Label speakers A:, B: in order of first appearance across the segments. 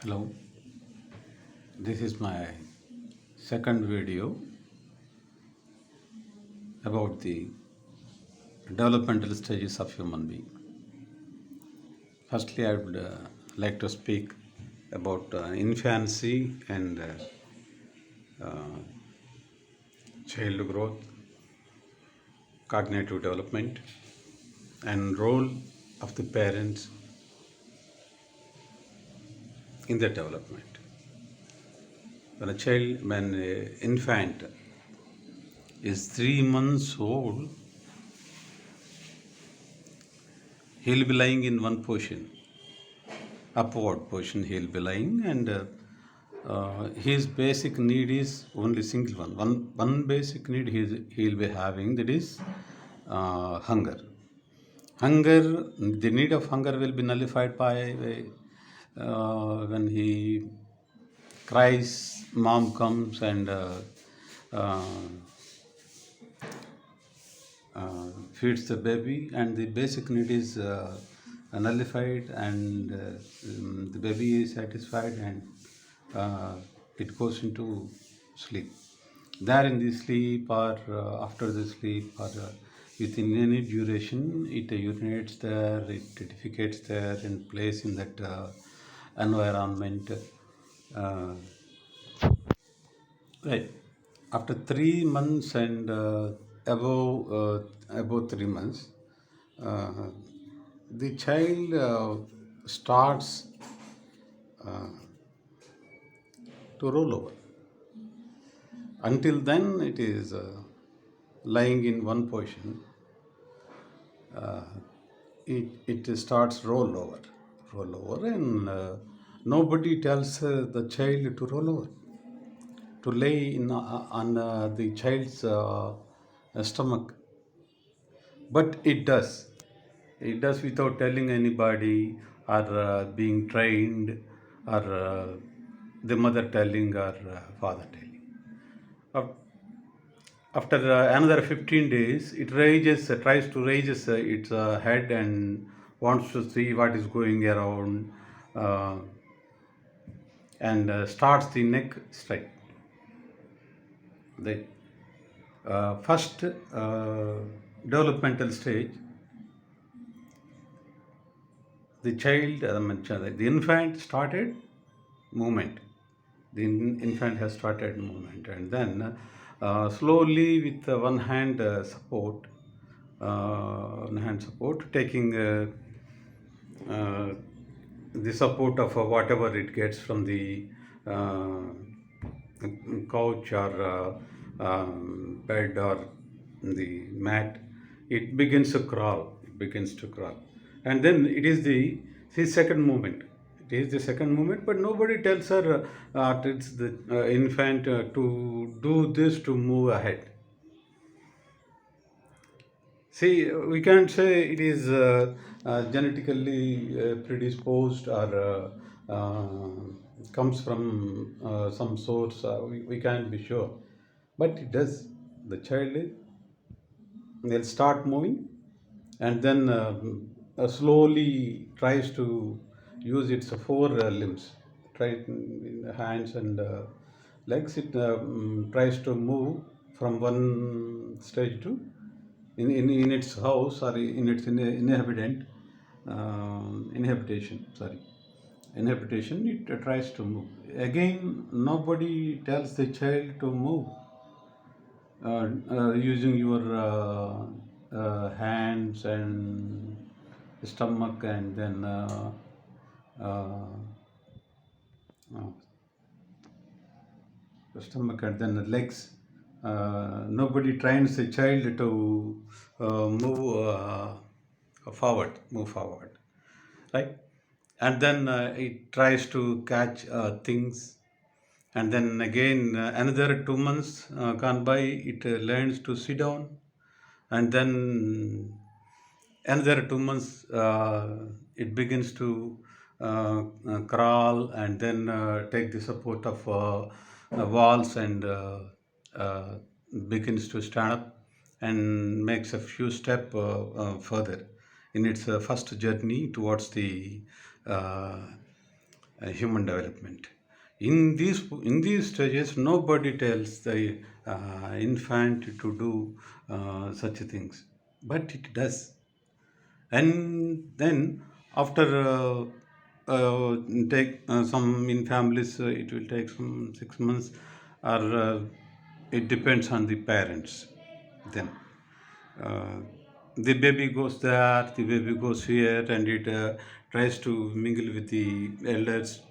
A: Hello, this is my second video about the developmental stages of human being. Firstly, I would like to speak about infancy and child growth, cognitive development, and role of the parents in the development. When an infant is 3 months old, he'll be lying in one position, upward position he'll be lying, and his basic need is only single one basic need he'll be having, that is hunger. The need of hunger will be nullified by when he cries, mom comes and uh, feeds the baby, and the basic need is nullified, and the baby is satisfied, and it goes into sleep. There in the sleep, or after the sleep, or within any duration, it urinates there, it defecates there, and plays in that environment. Uh, Right. After 3 months and above 3 months, uh, the child starts to roll over. Until then, it is lying in one position. It starts roll over, and nobody tells the child to roll over, to lay on the child's stomach. But it does without telling anybody, or being trained, or the mother telling, or father telling. Af- After another 15 days, it tries to raise its head, and wants to see what is going around, uh, and starts the neck straight. The first developmental stage, the infant started movement. The infant has started movement, and then slowly, with one hand support, taking uh, the support of whatever it gets from the uh, couch, or bed, or the mat. It begins to crawl. And then it is the second movement. It is the second movement, but nobody tells her, it's the infant, to do this to move ahead. See, we can't say it is genetically predisposed, or comes from some source. We can't be sure, but it does. The child, they'll start moving, and then slowly tries to use its four limbs, try in the hands and legs. It tries to move from one stage to in its house, or in its inhabitation. Sorry, inhabitation. It tries to move again. Nobody tells the child to move using your hands and stomach, and then uh, uh, the legs. Nobody trains a child to move forward, right? And then it tries to catch things, and then again, another 2 months gone by, it learns to sit down, and then another 2 months, it begins to crawl, and then take the support of walls, and uh, begins to stand up, and makes a few steps further in its first journey towards the uh, human development. In these stages, nobody tells the infant to do such things, but it does. And then after uh, take some in families, it will take some 6 months, or it depends on the parents. Then uh, the baby goes there, the baby goes here, and it tries to mingle with the elders,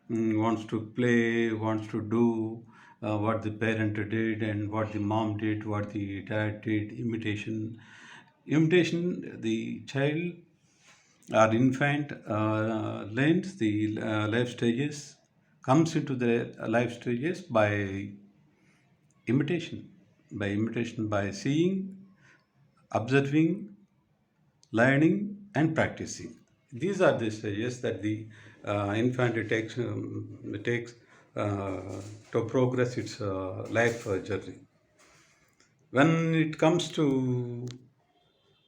A: wants to play, wants to do what the parent did and what the mom did, what the dad did. Imitation, the child or infant learns the life stages, comes into the life stages imitation, by seeing, observing, learning, and practicing. These are the stages that the infant takes to progress its life journey. When it comes to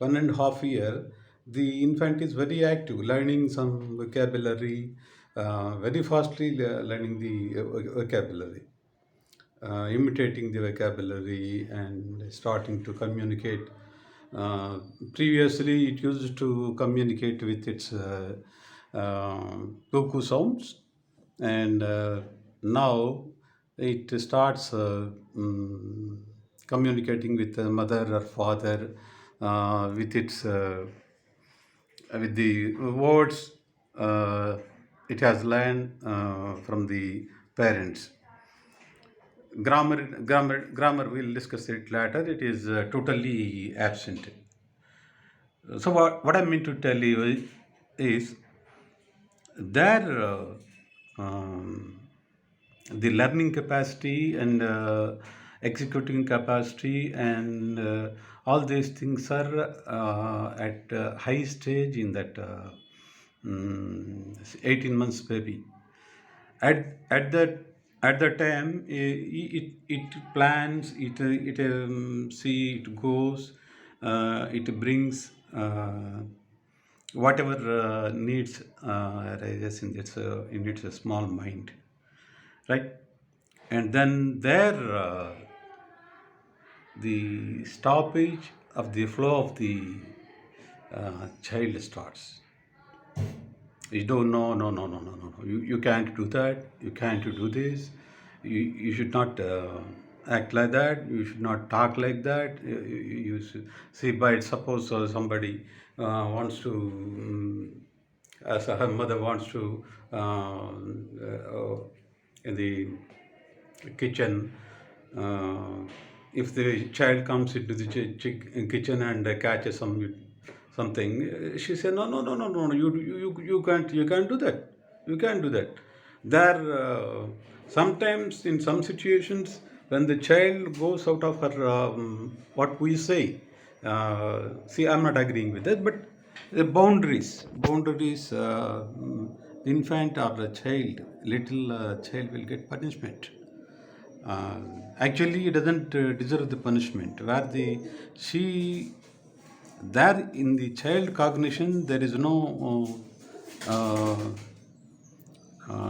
A: 1.5 year, the infant is very active, learning some vocabulary, very fastly learning the vocabulary, imitating the vocabulary and starting to communicate. Uh, Previously, it used to communicate with its cuckoo sounds, and now it starts communicating with the mother or father with the words uh, it has learned from the parents. Grammar, we'll discuss it later. It is totally absent. So what I mean to tell you is their the learning capacity and executing capacity and all these things are at high stage in that 18 months baby. At that time, it plans, it see, it goes, it brings whatever needs arises in its small mind, right? And then there, the stoppage of the flow of the child starts. You don't, no, no, no, no, no, no, no. You can't do that. You can't do this. You should not act like that. You should not talk like that. You should see, by suppose somebody wants to, as her mother wants to, in the kitchen, if the child comes into the kitchen and catches something, she said, no, no, no, no, no, no, you can't do that. You can't do that. There, sometimes in some situations, when the child goes out of her, what we say, see, I'm not agreeing with that, but the boundaries, the infant or the child, little child will get punishment. uh, Actually, he doesn't deserve the punishment. Where the she there in the child cognition, there is no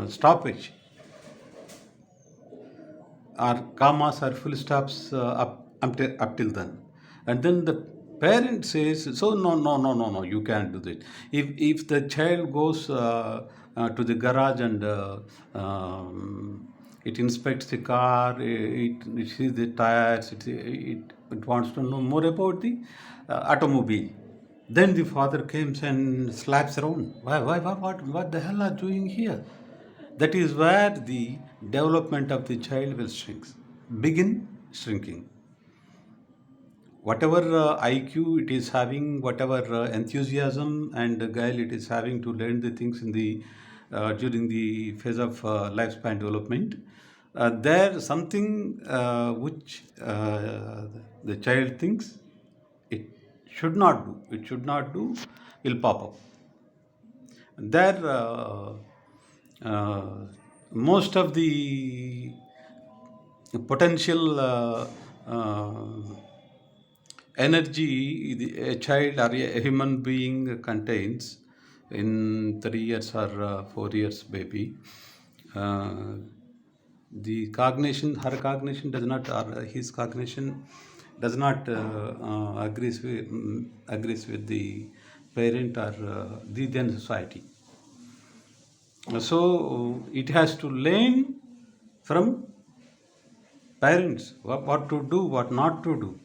A: stoppage or commas or full stops up till then. And then the parent says, so no, no, no, no, no, you can't do that. If the child goes to the garage and it inspects the car, it sees the tires, it wants to know more about the automobile. Then the father comes and slaps around. Why, what the hell are you doing here? That is where the development of the child will begin shrinking. Whatever IQ it is having, whatever enthusiasm and guile it is having to learn the things in the during the phase of lifespan development, there something which the child thinks it it should not do, will pop up. There, uh, most of the potential energy a child or a human being contains in 3 years or 4 years baby, uh, the cognition, her cognition does not, or his cognition does not agrees with the parent or the then society. So it has to learn from parents what to do, what not to do.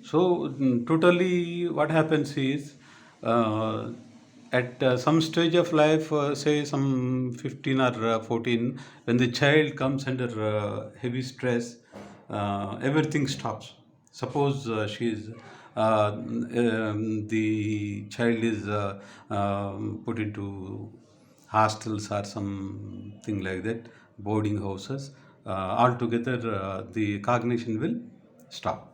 A: So totally, what happens is, uh, at some stage of life, say some 15 or 14, when the child comes under heavy stress, everything stops. Suppose the child is put into hostels or something like that, boarding houses. Altogether, the cognition will stop.